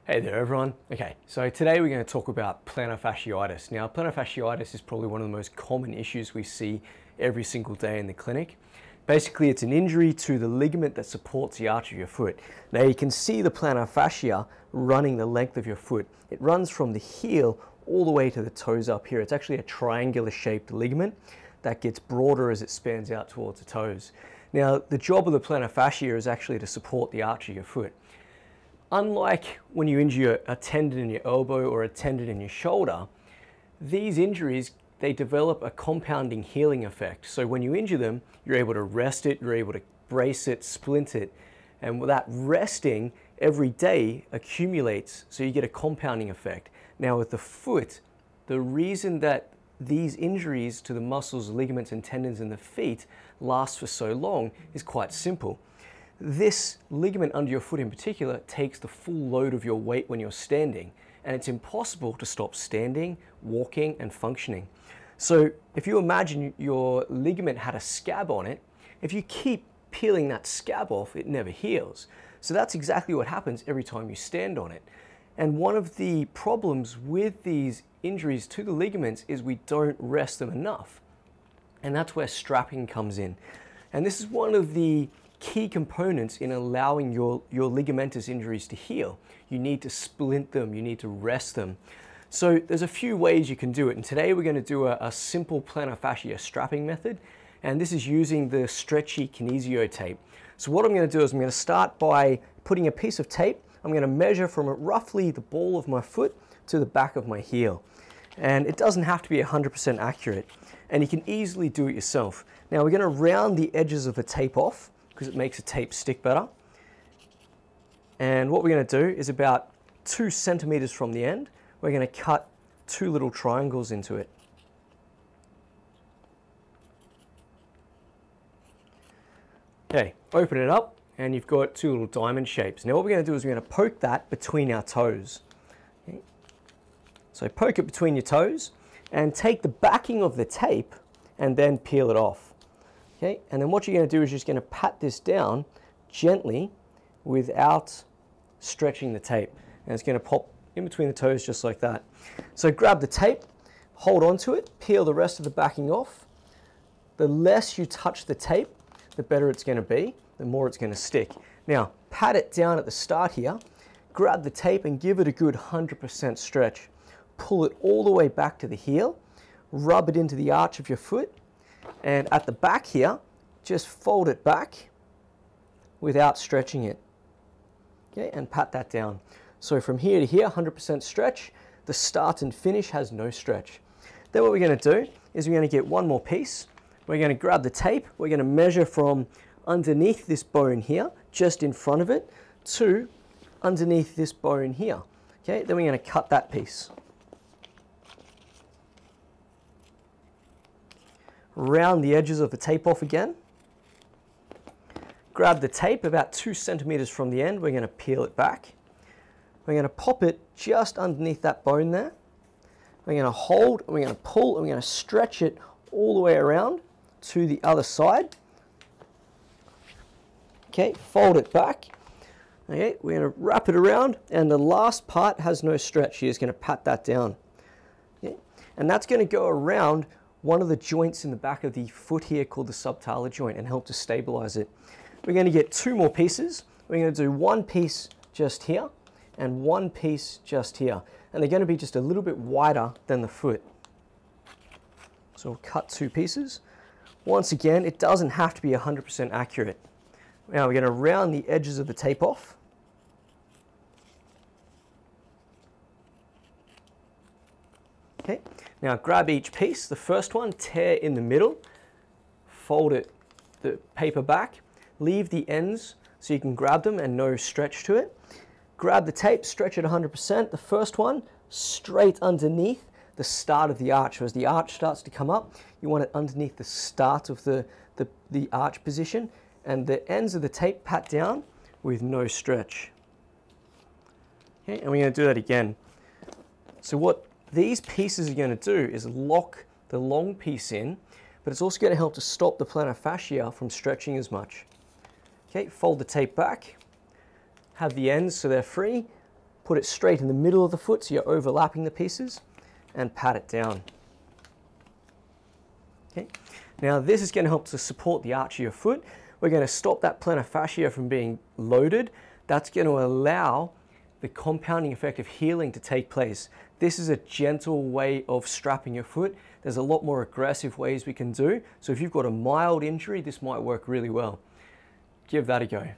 Hey there everyone. Okay, so today we're going to talk about plantar fasciitis. Now, plantar fasciitis is probably one of the most common issues we see every single day in the clinic. Basically, it's an injury to the ligament that supports the arch of your foot. Now, you can see the plantar fascia running the length of your foot. It runs from the heel all the way to the toes up here. It's actually a triangular shaped ligament that gets broader as it spans out towards the toes. Now, the job of the plantar fascia is actually to support the arch of your foot. Unlike when you injure a tendon in your elbow or a tendon in your shoulder, these injuries, they develop a compounding healing effect. So when you injure them, you're able to rest it, you're able to brace it, splint it, and that resting every day accumulates, so you get a compounding effect. Now with the foot, the reason that these injuries to the muscles, ligaments, and tendons in the feet last for so long is quite simple. This ligament under your foot in particular takes the full load of your weight when you're standing, and it's impossible to stop standing, walking, and functioning. So if you imagine your ligament had a scab on it, if you keep peeling that scab off, it never heals. So that's exactly what happens every time you stand on it. And one of the problems with these injuries to the ligaments is we don't rest them enough. And that's where strapping comes in. And this is one of the key components in allowing your ligamentous injuries to heal. You need to splint them, you need to rest them. So there's a few ways you can do it, and today we're going to do a simple plantar fascia strapping method, and this is using the stretchy Kinesio tape. So what I'm going to do is I'm going to start by putting a piece of tape. I'm going to measure from roughly the ball of my foot to the back of my heel. And it doesn't have to be 100% accurate, and you can easily do it yourself. Now we're going to round the edges of the tape off, because it makes the tape stick better. And what we're going to do is about 2 centimeters from the end, we're going to cut 2 little triangles into it. Okay, open it up and you've got 2 little diamond shapes. Now what we're going to do is we're going to poke that between our toes. Okay. So poke it between your toes and take the backing of the tape and then peel it off. Okay, and then what you're going to do is you're just going to pat this down gently without stretching the tape. And it's going to pop in between the toes just like that. So grab the tape, hold onto it, peel the rest of the backing off. The less you touch the tape, the better it's going to be, the more it's going to stick. Now, pat it down at the start here, grab the tape and give it a good 100% stretch. Pull it all the way back to the heel, rub it into the arch of your foot, and at the back here, just fold it back without stretching it. Okay, and pat that down. So from here to here, 100% stretch. The start and finish has no stretch. Then what we're going to do is we're going to get one more piece. We're going to grab the tape. We're going to measure from underneath this bone here, just in front of it, to underneath this bone here. Okay, then we're going to cut that piece. Round the edges of the tape off again. Grab the tape about 2 centimeters from the end. We're going to peel it back. We're going to pop it just underneath that bone there. We're going to hold, and we're going to pull, and we're going to stretch it all the way around to the other side. Okay, fold it back. Okay, we're going to wrap it around, and the last part has no stretch. You're just going to pat that down. Okay, and that's going to go around one of the joints in the back of the foot here called the subtalar joint and help to stabilize it. We're going to get 2 more pieces. We're going to do 1 piece just here and 1 piece just here. And they're going to be just a little bit wider than the foot. So we'll cut 2 pieces. Once again, it doesn't have to be 100% accurate. Now we're going to round the edges of the tape off. Okay. Now grab each piece. The first one, tear in the middle, fold it, the paper back, leave the ends so you can grab them and no stretch to it. Grab the tape, stretch it 100%. The first one, straight underneath the start of the arch. So as the arch starts to come up, you want it underneath the start of the arch position, and the ends of the tape pat down with no stretch. Okay, and we're going to do that again. So what these pieces are going to do is lock the long piece in, but it's also going to help to stop the plantar fascia from stretching as much. Okay, fold the tape back, have the ends so they're free, put it straight in the middle of the foot so you're overlapping the pieces, and pat it down. Okay. Now this is going to help to support the arch of your foot. We're going to stop that plantar fascia from being loaded. That's going to allow the compounding effect of healing to take place. This is a gentle way of strapping your foot. There's a lot more aggressive ways we can do. So if you've got a mild injury, this might work really well. Give that a go.